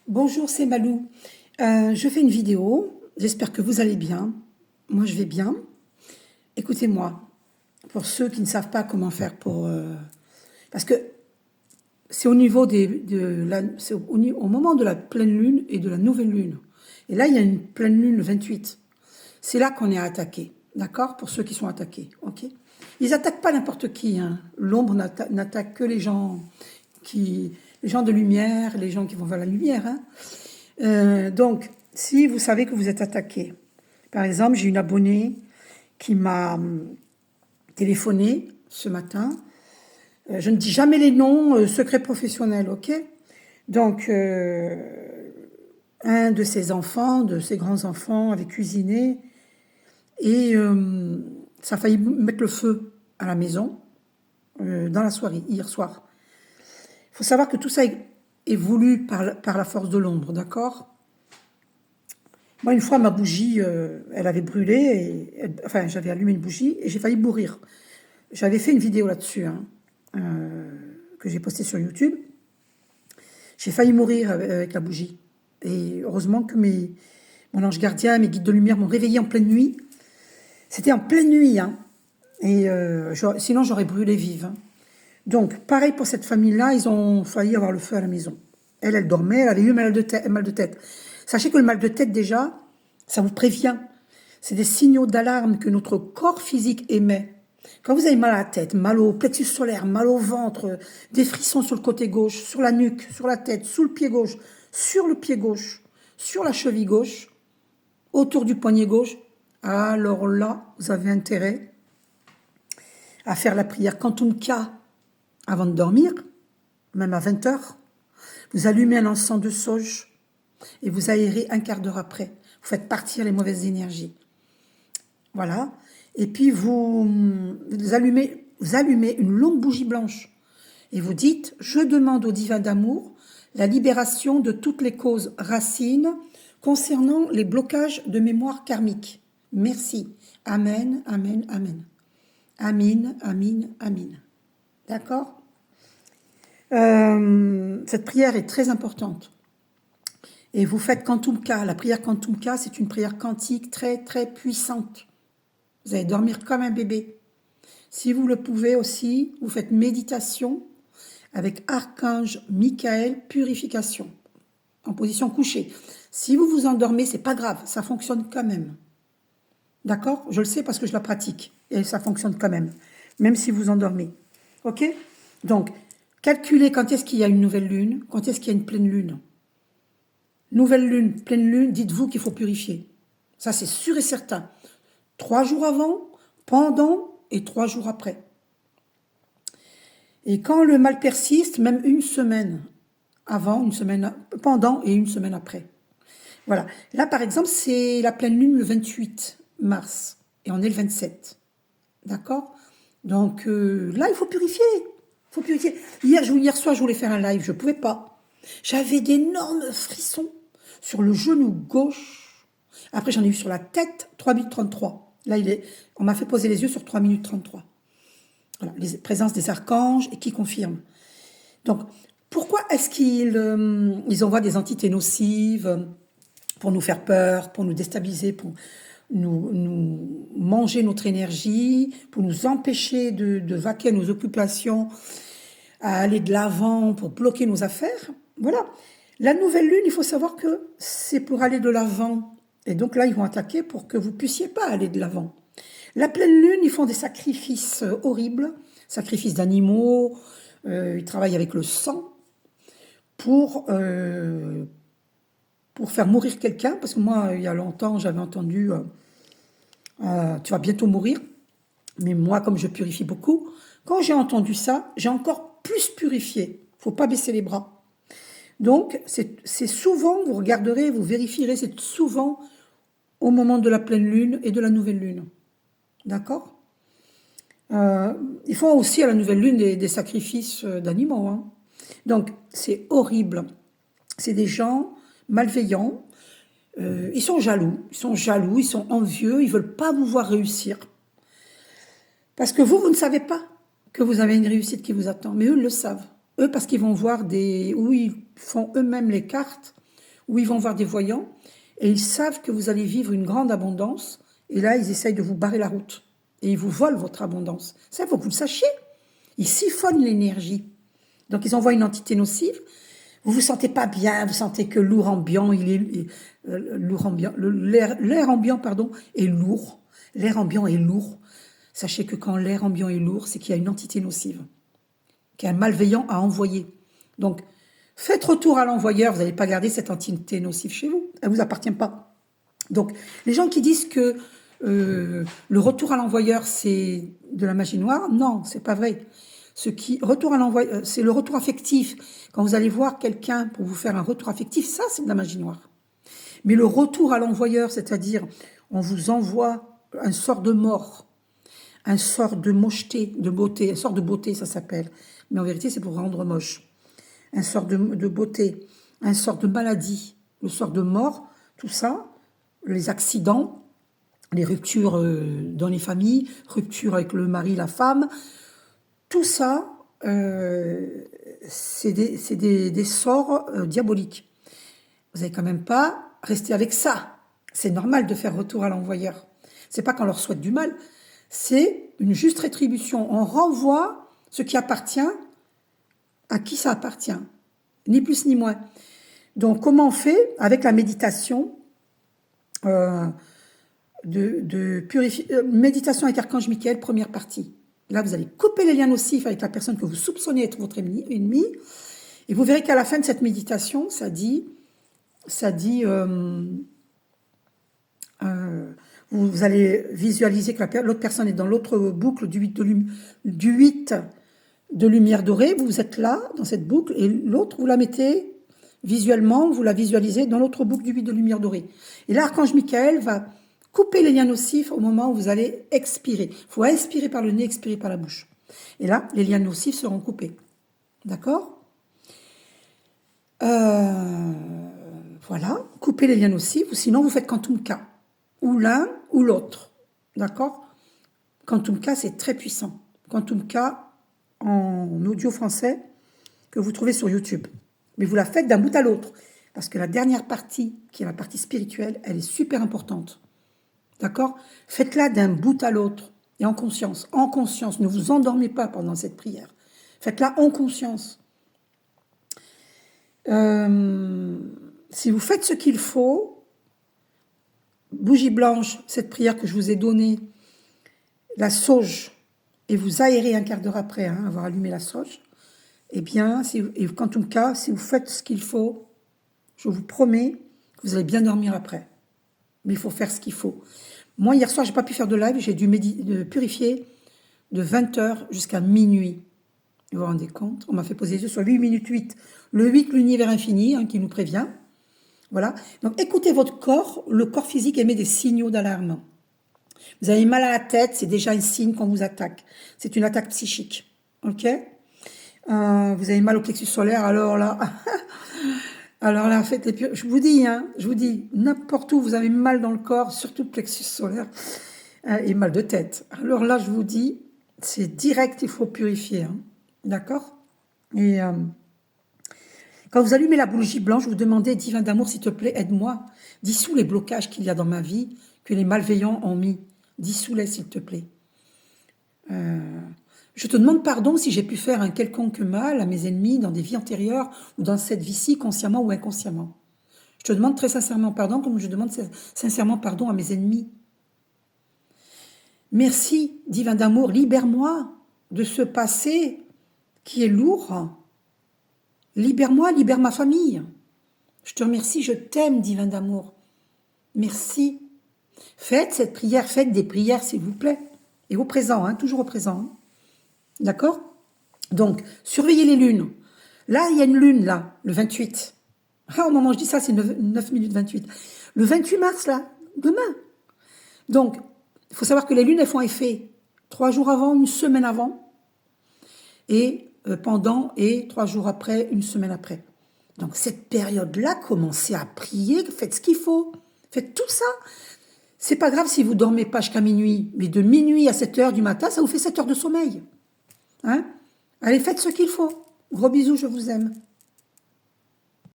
Bonjour, c'est Malou. Je fais une vidéo. J'espère que vous allez bien. Moi, je vais bien. Écoutez-moi, pour ceux qui ne savent pas comment faire pour... parce que c'est au niveau c'est au moment de la pleine lune et de la nouvelle lune. Et là, il y a une pleine lune le 28. C'est là qu'on est attaqué. D'accord? Pour ceux qui sont attaqués. OK? Ils attaquent pas n'importe qui. Hein. L'ombre n'attaque que les gens de lumière, les gens qui vont vers la lumière. Hein. Donc, si vous savez que vous êtes attaqué, par exemple, j'ai une abonnée qui m'a téléphoné ce matin. Je ne dis jamais les noms, secret professionnel, ok? Donc, un de ses enfants, de ses grands-enfants, avait cuisiné et ça a failli mettre le feu à la maison dans la soirée, hier soir. Il faut savoir que tout ça est voulu par la force de l'ombre, d'accord? Moi, une fois, ma bougie, elle avait brûlé, enfin, j'avais allumé une bougie et j'ai failli mourir. J'avais fait une vidéo là-dessus, hein, que j'ai postée sur YouTube. J'ai failli mourir avec la bougie. Et heureusement que mon ange gardien, mes guides de lumière m'ont réveillée en pleine nuit. C'était en pleine nuit, hein. Et sinon, j'aurais brûlé vive. Hein. Donc, pareil pour cette famille-là, ils ont failli avoir le feu à la maison. Elle dormait, elle avait eu mal de tête. Sachez que le mal de tête, déjà, ça vous prévient. C'est des signaux d'alarme que notre corps physique émet. Quand vous avez mal à la tête, mal au plexus solaire, mal au ventre, des frissons sur le côté gauche, sur la nuque, sur la tête, sous le pied gauche, sur le pied gauche, sur la cheville gauche, autour du poignet gauche, alors là, vous avez intérêt à faire la prière Quantum-Ka avant de dormir, même à 20 heures. Vous allumez un encens de sauge et vous aérez un quart d'heure après. Vous faites partir les mauvaises énergies. Voilà. Et puis vous allumez une longue bougie blanche. Et vous dites, je demande au divin d'amour la libération de toutes les causes racines concernant les blocages de mémoire karmique. Merci. Amen, amen, amen. Amin, amin, amin. D'accord? Cette prière est très importante. Et vous faites Quantum-Ka. La prière Quantum-Ka, c'est une prière quantique très, très puissante. Vous allez dormir comme un bébé. Si vous le pouvez aussi, vous faites méditation avec Archange Michael, purification, en position couchée. Si vous vous endormez, c'est pas grave, ça fonctionne quand même. D'accord? Je le sais parce que je la pratique et ça fonctionne quand même si vous endormez. Ok? Donc, calculez quand est-ce qu'il y a une nouvelle lune, quand est-ce qu'il y a une pleine lune. Nouvelle lune, pleine lune, dites-vous qu'il faut purifier. Ça, c'est sûr et certain. 3 jours avant, pendant et 3 jours après. Et quand le mal persiste, même une semaine avant, une semaine pendant et une semaine après. Voilà. Là, par exemple, c'est la pleine lune le 28 mars et on est le 27. D'accord? Donc là, il faut purifier. Il faut purifier. Hier soir, je voulais faire un live, je ne pouvais pas. J'avais d'énormes frissons sur le genou gauche. Après, j'en ai eu sur la tête, 3 minutes 33. Là, on m'a fait poser les yeux sur 3 minutes 33. Voilà, les présences des archanges et qui confirment. Donc, pourquoi est-ce qu'ils envoient des entités nocives pour nous faire peur, pour nous déstabiliser, pour nous manger notre énergie, pour nous empêcher de vaquer à nos occupations, à aller de l'avant, pour bloquer nos affaires? Voilà. La nouvelle lune, il faut savoir que c'est pour aller de l'avant. Et donc là, ils vont attaquer pour que vous ne puissiez pas aller de l'avant. La pleine lune, ils font des sacrifices horribles, sacrifices d'animaux, ils travaillent avec le sang pour faire mourir quelqu'un. Parce que moi, il y a longtemps, j'avais entendu tu vas bientôt mourir. Mais moi, comme je purifie beaucoup, quand j'ai entendu ça, j'ai encore plus purifié. Il ne faut pas baisser les bras. Donc, c'est souvent, vous regarderez, vous vérifierez, c'est souvent au moment de la pleine lune et de la nouvelle lune. D'accord? Ils font aussi à la nouvelle lune des sacrifices d'animaux. Hein. Donc, c'est horrible. C'est des gens malveillants. Ils sont jaloux, ils sont envieux, ils ne veulent pas vous voir réussir. Parce que vous ne savez pas que vous avez une réussite qui vous attend. Mais eux le savent. Eux, parce qu'ils vont voir où ils font eux-mêmes les cartes ou ils vont voir des voyants, et ils savent que vous allez vivre une grande abondance, et là, ils essayent de vous barrer la route. Et ils vous volent votre abondance. Ça, il faut que vous le sachiez. Ils siphonnent l'énergie. Donc, ils envoient une entité nocive. Vous vous sentez pas bien, vous sentez que l'air ambiant, l'air ambiant, pardon, est lourd. L'air ambiant est lourd. Sachez que quand l'air ambiant est lourd, c'est qu'il y a une entité nocive, qu'il y a un malveillant à envoyer. Donc, faites retour à l'envoyeur, vous n'allez pas garder cette entité nocive chez vous. Elle ne vous appartient pas. Donc, les gens qui disent que le retour à l'envoyeur, c'est de la magie noire, non, c'est pas vrai. Retour à l'envoyeur, c'est le retour affectif. Quand vous allez voir quelqu'un pour vous faire un retour affectif, ça, c'est de la magie noire. Mais le retour à l'envoyeur, c'est-à-dire, on vous envoie un sort de mort, un sort de mocheté, de beauté, un sort de beauté, ça s'appelle. Mais en vérité, c'est pour rendre moche. Un sort de beauté, un sort de maladie, le sort de mort, tout ça, les accidents, les ruptures dans les familles, ruptures avec le mari, la femme, tout ça, c'est des sorts diaboliques. Vous n'allez quand même pas rester avec ça. C'est normal de faire retour à l'envoyeur. C'est pas qu'on leur souhaite du mal, c'est une juste rétribution. On renvoie ce qui appartient à qui ça appartient, ni plus ni moins. Donc, comment on fait avec la méditation méditation avec Archange Michael, première partie. Là, vous allez couper les liens nocifs avec la personne que vous soupçonnez être votre ennemi, et vous verrez qu'à la fin de cette méditation, ça dit, vous allez visualiser que l'autre personne est dans l'autre boucle du 8 de lumière dorée, vous êtes là, dans cette boucle, et l'autre, vous la mettez visuellement, vous la visualisez dans l'autre boucle du 8 de lumière dorée. Et là, Archange Michael va couper les liens nocifs au moment où vous allez expirer. Il faut inspirer par le nez, expirer par la bouche. Et là, les liens nocifs seront coupés. D'accord ? Voilà, coupez les liens nocifs, ou sinon vous faites Quantum K. Ou l'un ou l'autre. D'accord ? Quantum K, c'est très puissant. Quantum K en audio français que vous trouvez sur YouTube. Mais vous la faites d'un bout à l'autre. Parce que la dernière partie, qui est la partie spirituelle, elle est super importante. D'accord ? Faites-la d'un bout à l'autre et en conscience. En conscience. Ne vous endormez pas pendant cette prière. Faites-la en conscience. Si vous faites ce qu'il faut, bougie blanche, cette prière que je vous ai donnée, la sauge, et vous aérez un quart d'heure après, avoir allumé la sauge, eh bien, et Quantum K, si vous faites ce qu'il faut, je vous promets que vous allez bien dormir après. Mais il faut faire ce qu'il faut. Moi, hier soir, je n'ai pas pu faire de live, j'ai dû purifier de 20h jusqu'à minuit. Vous vous rendez compte ? On m'a fait poser les yeux sur 8 minutes 8. Le 8, l'univers infini, qui nous prévient. Voilà. Donc, écoutez votre corps. Le corps physique émet des signaux d'alarme. Vous avez mal à la tête, c'est déjà un signe qu'on vous attaque. C'est une attaque psychique. OK ? Vous avez mal au plexus solaire, alors là... Alors là, faites les je vous dis, n'importe où vous avez mal dans le corps, surtout le plexus solaire, et mal de tête. Alors là, je vous dis, c'est direct, il faut purifier. D'accord ? Et quand vous allumez la bougie blanche, vous demandez, divin d'amour, s'il te plaît, aide-moi. Dissous les blocages qu'il y a dans ma vie, que les malveillants ont mis. Dissous-les, s'il te plaît. Je te demande pardon si j'ai pu faire un quelconque mal à mes ennemis dans des vies antérieures ou dans cette vie-ci, consciemment ou inconsciemment. Je te demande très sincèrement pardon, comme je demande sincèrement pardon à mes ennemis. Merci, divin d'amour, libère-moi de ce passé qui est lourd. Libère-moi, libère ma famille. Je te remercie, je t'aime, divin d'amour. Merci. Faites cette prière, faites des prières, s'il vous plaît. Et au présent, toujours au présent. D'accord ? Donc, surveillez les lunes. Là, il y a une lune, là, le 28. Au moment où je dis ça, c'est 9 minutes 28. Le 28 mars, là, demain. Donc, il faut savoir que les lunes, elles font effet 3 jours avant, une semaine avant, et pendant, et 3 jours après, une semaine après. Donc, cette période-là, commencez à prier, faites ce qu'il faut. Faites tout ça. C'est pas grave si vous dormez pas jusqu'à minuit, mais de minuit à 7h du matin, ça vous fait 7 heures de sommeil. Allez, faites ce qu'il faut. Gros bisous, je vous aime.